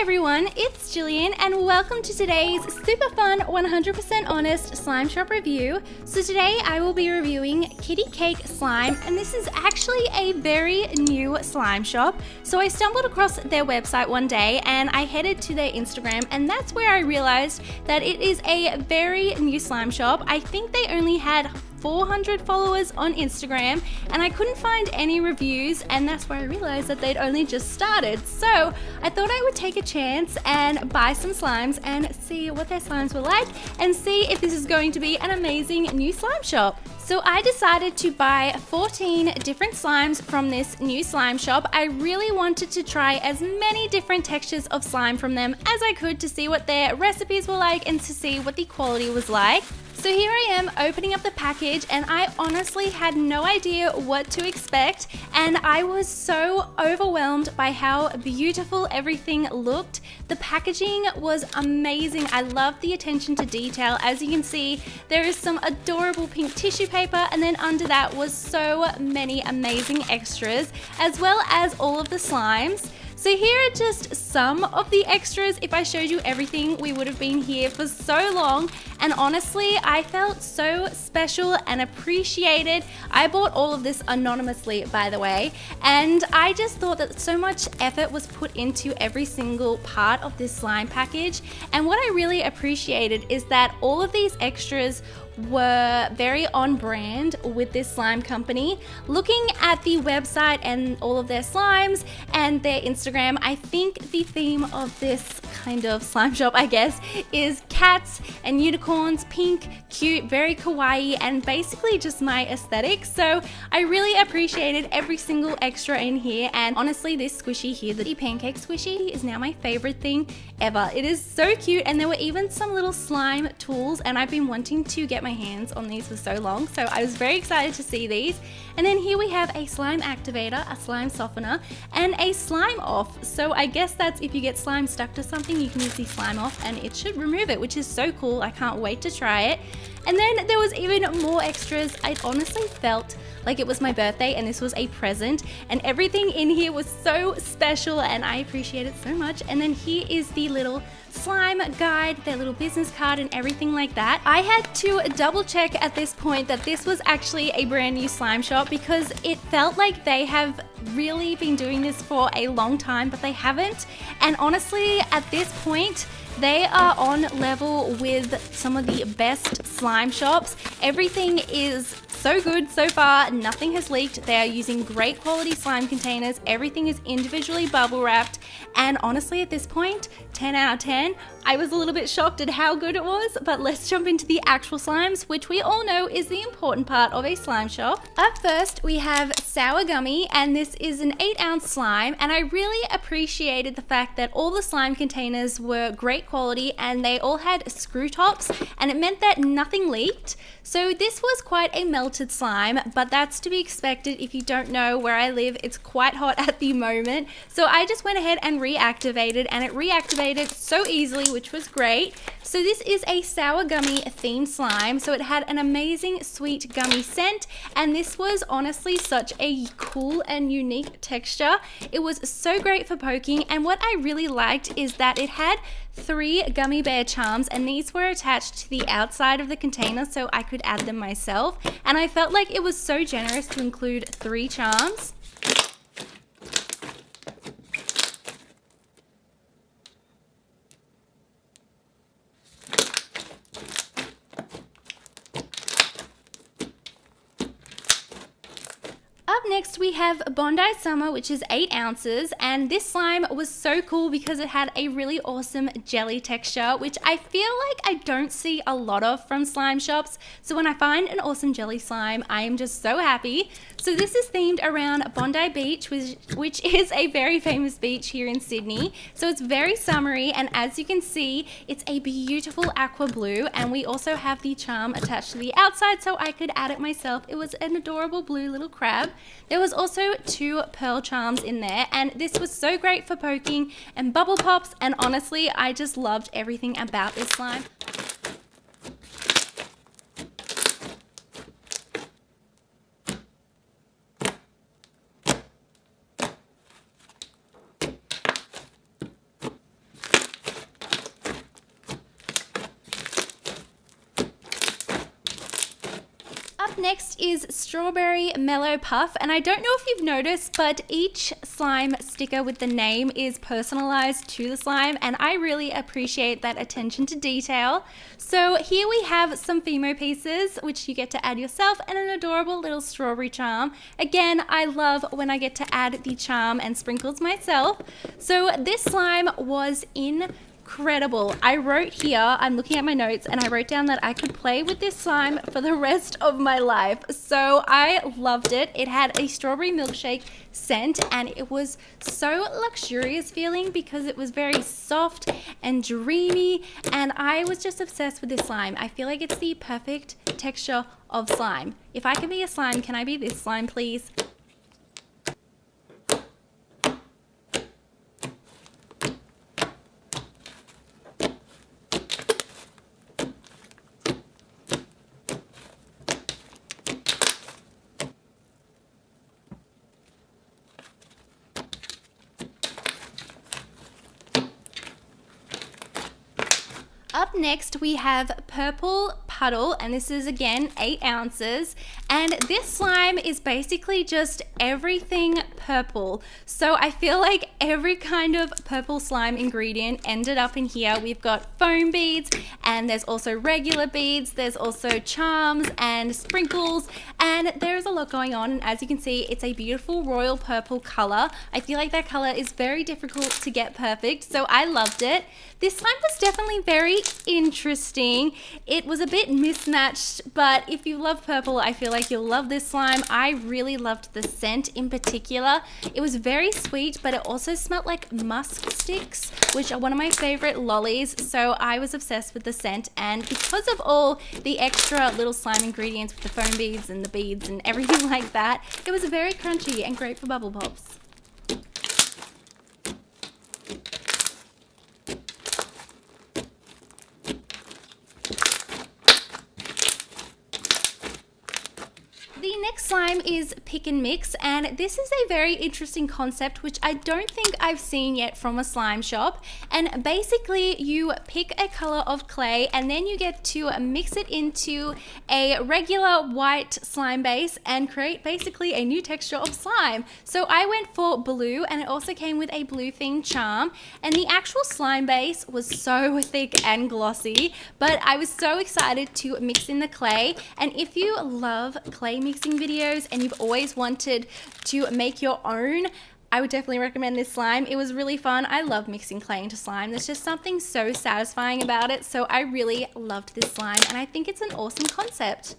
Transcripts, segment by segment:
everyone, it's Jillian and welcome to today's super fun 100% honest slime shop review. So today I will be reviewing Kitty Cake Slime, and this is actually a very new slime shop. So I stumbled across their website one day and I headed to their Instagram, and that's where I realized that it is a very new slime shop. I think they only had 400 followers on Instagram and I couldn't find any reviews, and that's where I realized that they'd only just started. So I thought I would take a chance and buy some slimes and see what their slimes were like and see if this is going to be an amazing new slime shop. So I decided to buy 14 different slimes from this new slime shop. I really wanted to try as many different textures of slime from them as I could to see what their recipes were like and to see what the quality was like. So here I am opening up the package, and I honestly had no idea what to expect, and I was so overwhelmed by how beautiful everything looked. The packaging was amazing. I loved the attention to detail. As you can see, there is some adorable pink tissue paper, and then under that was so many amazing extras, as well as all of the slimes. So here are just some of the extras. If I showed you everything, we would have been here for so long. And honestly, I felt so special and appreciated. I bought all of this anonymously, by the way, and I just thought that so much effort was put into every single part of this slime package. And what I really appreciated is that all of these extras were very on brand with this slime company. Looking at the website and all of their slimes and their Instagram, I think the theme of this kind of slime shop, I guess, is cats and unicorns, pink, cute, very kawaii, and basically just my aesthetic. So I really appreciated every single extra in here, and honestly this squishy here, the pancake squishy, is now my favorite thing ever. It is so cute, and there were even some little slime tools, and I've been wanting to get my hands on these for so long, so I was very excited to see these. And then here we have a slime activator, a slime softener, and a slime off. So I guess that's if you get slime stuck to something, you can use the slime off and it should remove it, which is so cool. I can't wait to try it. And then there was even more extras. I honestly felt like it was my birthday and this was a present, and everything in here was so special and I appreciate it so much. And then here is the little slime guide, their little business card and everything like that. I had to double check at this point that this was actually a brand new slime shop, because it felt like they have really been doing this for a long time, but they haven't. And honestly, at this point, they are on level with some of the best slime shops. Everything is so good so far. Nothing has leaked. They are using great quality slime containers. Everything is individually bubble wrapped. And honestly, at this point, 10 out of 10. I was a little bit shocked at how good it was, but let's jump into the actual slimes, which we all know is the important part of a slime shop. Up first, we have Sour Gummy, and this is an 8-ounce slime, and I really appreciated the fact that all the slime containers were great quality and they all had screw tops, and it meant that nothing leaked. So this was quite a melted slime, but that's to be expected. If you don't know where I live, it's quite hot at the moment. So I just went ahead and reactivated, and it reactivated so easily, which was great. So this is a Sour Gummy themed slime. So it had an amazing sweet gummy scent, and this was honestly such a cool and unique texture. It was so great for poking, and what I really liked is that it had 3 gummy bear charms, and these were attached to the outside of the container so I could add them myself, and I felt like it was so generous to include 3 charms. Up next, we have Bondi Summer, which is 8 ounces, and this slime was so cool because it had a really awesome jelly texture, which I feel like I don't see a lot of from slime shops. So when I find an awesome jelly slime, I am just so happy. So this is themed around Bondi Beach, which is a very famous beach here in Sydney. So it's very summery, and as you can see, it's a beautiful aqua blue, and we also have the charm attached to the outside so I could add it myself. It was an adorable blue little crab. There was also 2 pearl charms in there, and this was so great for poking and bubble pops, and honestly, I just loved everything about this slime. Up next is Strawberry Mellow Puff, and I don't know if you've noticed, but each slime sticker with the name is personalized to the slime, and I really appreciate that attention to detail. So here we have some Fimo pieces, which you get to add yourself, and an adorable little strawberry charm. Again, I love when I get to add the charm and sprinkles myself. So this slime was incredible. I wrote here, I'm looking at my notes, and I wrote down that I could play with this slime for the rest of my life. So I loved it. It had a strawberry milkshake scent, and it was so luxurious feeling because it was very soft and dreamy, and I was just obsessed with this slime. I feel like it's the perfect texture of slime. If I can be a slime, can I be this slime, please? Up next, we have Purple Puddle, and this is again 8 ounces. And this slime is basically just everything purple. So I feel like every kind of purple slime ingredient ended up in here. We've got foam beads, and there's also regular beads. There's also charms and sprinkles, and there's a lot going on. And as you can see, it's a beautiful royal purple color. I feel like that color is very difficult to get perfect, so I loved it. This slime was definitely very interesting. It was a bit mismatched, but if you love purple, I feel like you'll love this slime. I really loved the scent in particular. It was very sweet, but it also smelled like musk sticks, which are one of my favorite lollies. So I was obsessed with the scent, and because of all the extra little slime ingredients with the foam beads and the beads and everything like that, it was very crunchy and great for bubble pops. The next slime is Pick and Mix, and this is a very interesting concept which I don't think I've seen yet from a slime shop. And basically you pick a color of clay, and then you get to mix it into a regular white slime base and create basically a new texture of slime. So I went for blue, and it also came with a blue themed charm, and the actual slime base was so thick and glossy, but I was so excited to mix in the clay. And if you love clay mixing videos and you've always wanted to make your own, I would definitely recommend this slime. It was really fun. I love mixing clay into slime. There's just something so satisfying about it. So I really loved this slime, and I think it's an awesome concept.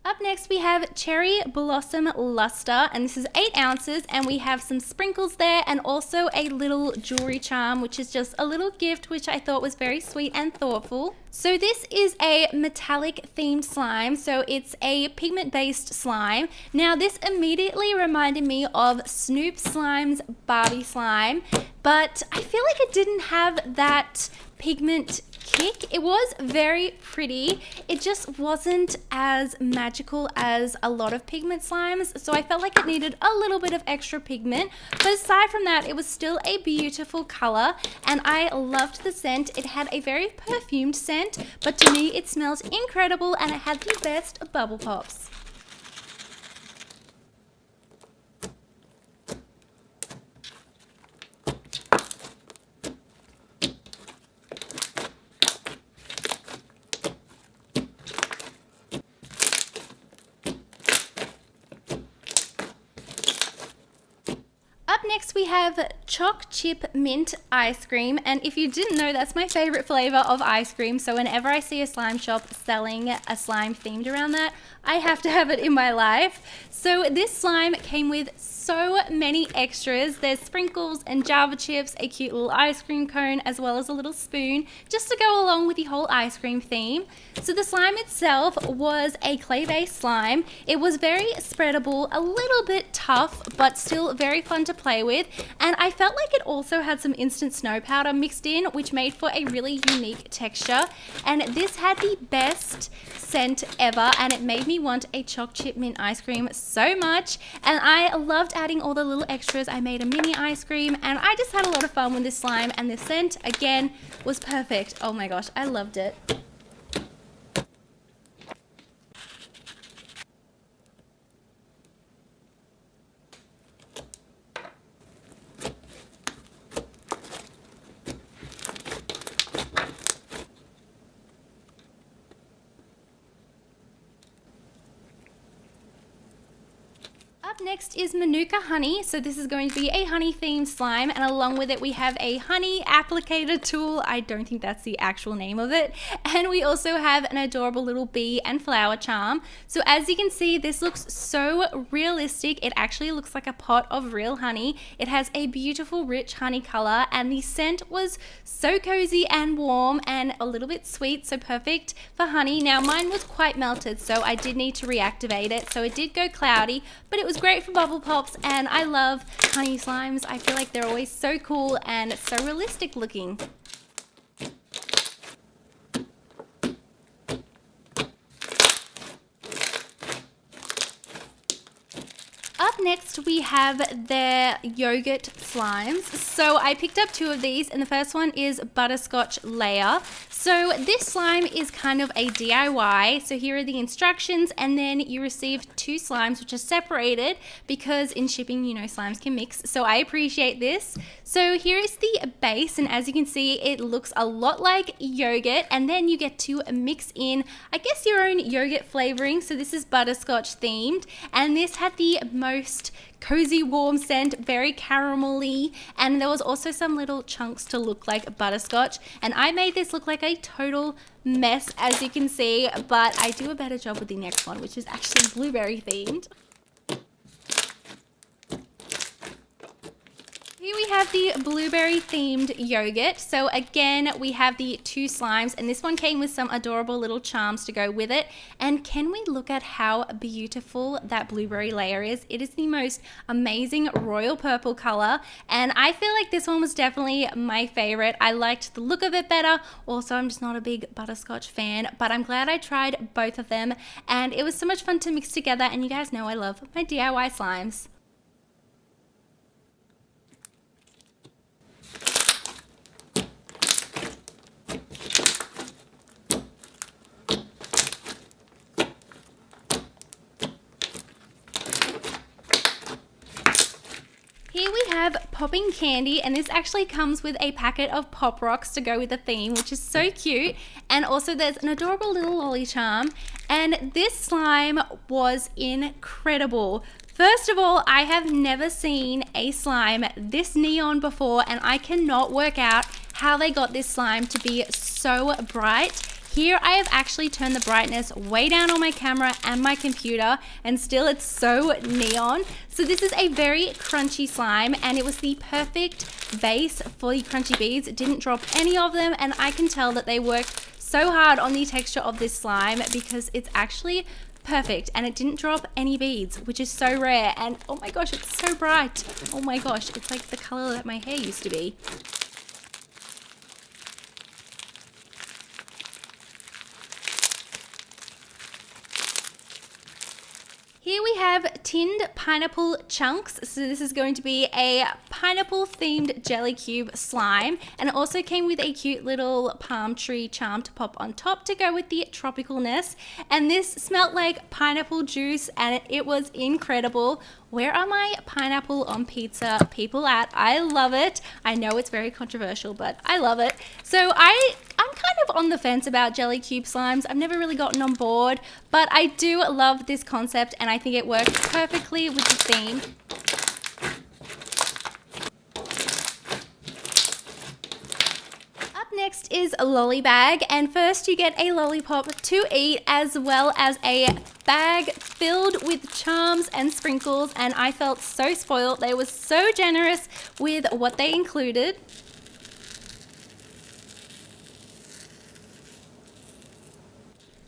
Up next, we have Cherry Blossom Luster, and this is 8 ounces, and we have some sprinkles there and also a little jewelry charm, which is just a little gift, which I thought was very sweet and thoughtful. So this is a metallic themed slime, so it's a pigment based slime. Now this immediately reminded me of Snoop Slime's Barbie slime, but I feel like it didn't have that pigment kick. It was very pretty. It just wasn't as magical as a lot of pigment slimes, so I felt like it needed a little bit of extra pigment. But aside from that, it was still a beautiful color, and I loved the scent. It had a very perfumed scent, but to me it smelled incredible, and it had the best bubble pops. Up next, we have Choc Chip Mint Ice Cream, and if you didn't know, that's my favorite flavor of ice cream, so whenever I see a slime shop selling a slime themed around that, I have to have it in my life. So this slime came with so many extras. There's sprinkles and Java chips, a cute little ice cream cone, as well as a little spoon, just to go along with the whole ice cream theme. So the slime itself was a clay-based slime. It was very spreadable, a little bit tough, but still very fun to play with. with. And I felt like it also had some instant snow powder mixed in, which made for a really unique texture. And this had the best scent ever, and it made me want a choc chip mint ice cream so much. And I loved adding all the little extras. I made a mini ice cream, and I just had a lot of fun with this slime, and the scent again was perfect. Oh my gosh, I loved it. Up next is Manuka Honey. So this is going to be a honey themed slime, and along with it we have a honey applicator tool. I don't think that's the actual name of it. And we also have an adorable little bee and flower charm. So as you can see, this looks so realistic. It actually looks like a pot of real honey. It has a beautiful rich honey color, and the scent was so cozy and warm and a little bit sweet, so perfect for honey. Now mine was quite melted, so I did need to reactivate it, so it did go cloudy, but it was great for bubble pops. And I love honey slimes. I feel like they're always so cool and so realistic looking. Up next we have their yogurt slimes. So I picked up two of these, and the first one is Butterscotch Layer. So this slime is kind of a DIY. So here are the instructions, and then you receive two slimes which are separated because in shipping, you know, slimes can mix. So I appreciate this. So here is the base, and as you can see, it looks a lot like yogurt, and then you get to mix in, I guess, your own yogurt flavoring. So this is butterscotch themed, and this had the most cozy warm scent, very caramelly, and there was also some little chunks to look like butterscotch. And I made this look like a total mess, as you can see, but I do a better job with the next one, which is actually blueberry themed. Here we have the blueberry themed yogurt. So again, we have the two slimes, and this one came with some adorable little charms to go with it. And can we look at how beautiful that blueberry layer is? It is the most amazing royal purple color, and I feel like this one was definitely my favorite. I liked the look of it better. Also, I'm just not a big butterscotch fan, but I'm glad I tried both of them, and it was so much fun to mix together. And you guys know I love my DIY slimes. Here we have popping candy, and this actually comes with a packet of Pop Rocks to go with the theme, which is so cute. And also there's an adorable little lolly charm, and this slime was incredible. First of all, I have never seen a slime this neon before, and I cannot work out how they got this slime to be so bright. Here I have actually turned the brightness way down on my camera and my computer, and still it's so neon. So this is a very crunchy slime, and it was the perfect base for the crunchy beads. It didn't drop any of them, and I can tell that they worked so hard on the texture of this slime because it's actually perfect and it didn't drop any beads, which is so rare. And oh my gosh, it's so bright. Oh my gosh, it's like the color that my hair used to be. Here we have tinned pineapple chunks. So this is going to be a pineapple themed jelly cube slime, and it also came with a cute little palm tree charm to pop on top to go with the tropicalness. And this smelled like pineapple juice, and it was incredible. Where are my pineapple on pizza people at? I love it. I know it's very controversial, but I love it. So I'm kind of on the fence about jelly cube slimes. I've never really gotten on board, but I do love this concept, and I think it works perfectly with the theme. Up next is a lolly bag, and first you get a lollipop to eat, as well as a bag filled with charms and sprinkles, and I felt so spoiled. They were so generous with what they included.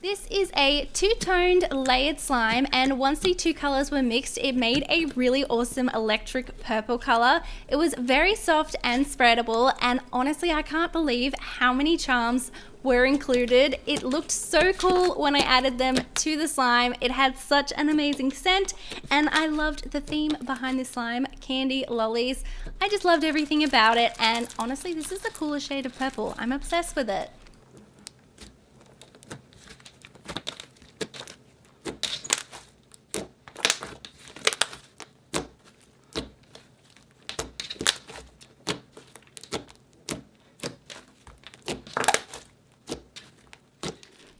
This is a two-toned layered slime, and once the two colors were mixed, it made a really awesome electric purple color. It was very soft and spreadable, and honestly, I can't believe how many charms were included. It looked so cool when I added them to the slime. It had such an amazing scent, and I loved the theme behind this slime, candy lollies. I just loved everything about it, and honestly, this is the coolest shade of purple. I'm obsessed with it.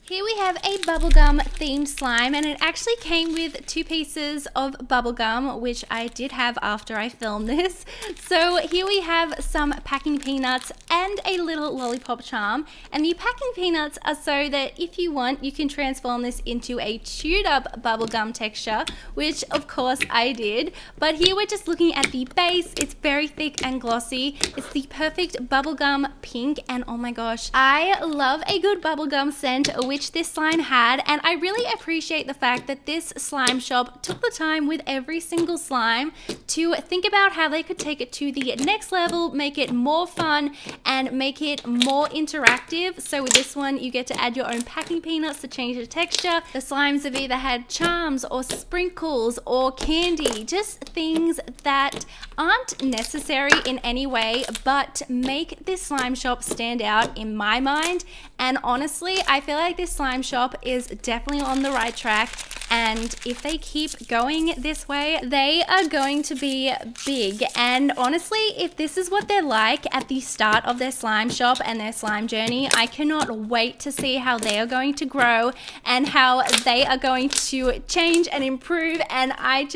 Here we have a bubblegum themed slime, and it actually came with 2 pieces of bubblegum, which I did have after I filmed this. So here we have some packing peanuts and a little lollipop charm, and the packing peanuts are so that if you want, you can transform this into a chewed up bubblegum texture, which of course I did. But here we're just looking at the base. It's very thick and glossy. It's the perfect bubblegum pink, and oh my gosh, I love a good bubblegum scent, which this slime had, and I really appreciate the fact that this slime shop took the time with every single slime to think about how they could take it to the next level, make it more fun and make it more interactive. So with this one, you get to add your own packing peanuts to change the texture. The slimes have either had charms or sprinkles or candy, just things that aren't necessary in any way but make this slime shop stand out in my mind. And honestly, I feel like this slime shop is definitely on the right track, and if they keep going this way, they are going to be big. And honestly, if this is what they're like at the start of their slime shop and their slime journey, I cannot wait to see how they are going to grow and how they are going to change and improve. And I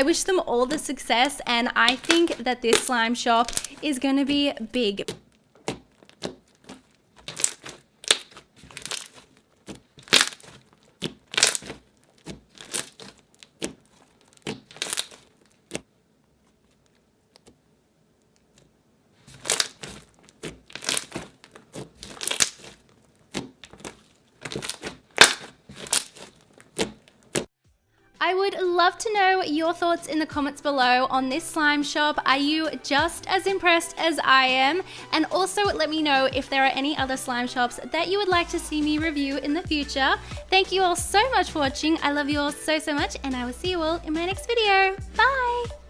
wish them all the success, and I think that this slime shop is going to be big. I would love to know your thoughts in the comments below on this slime shop. Are you just as impressed as I am? And also let me know if there are any other slime shops that you would like to see me review in the future. Thank you all so much for watching. I love you all so much, and I will see you all in my next video. Bye!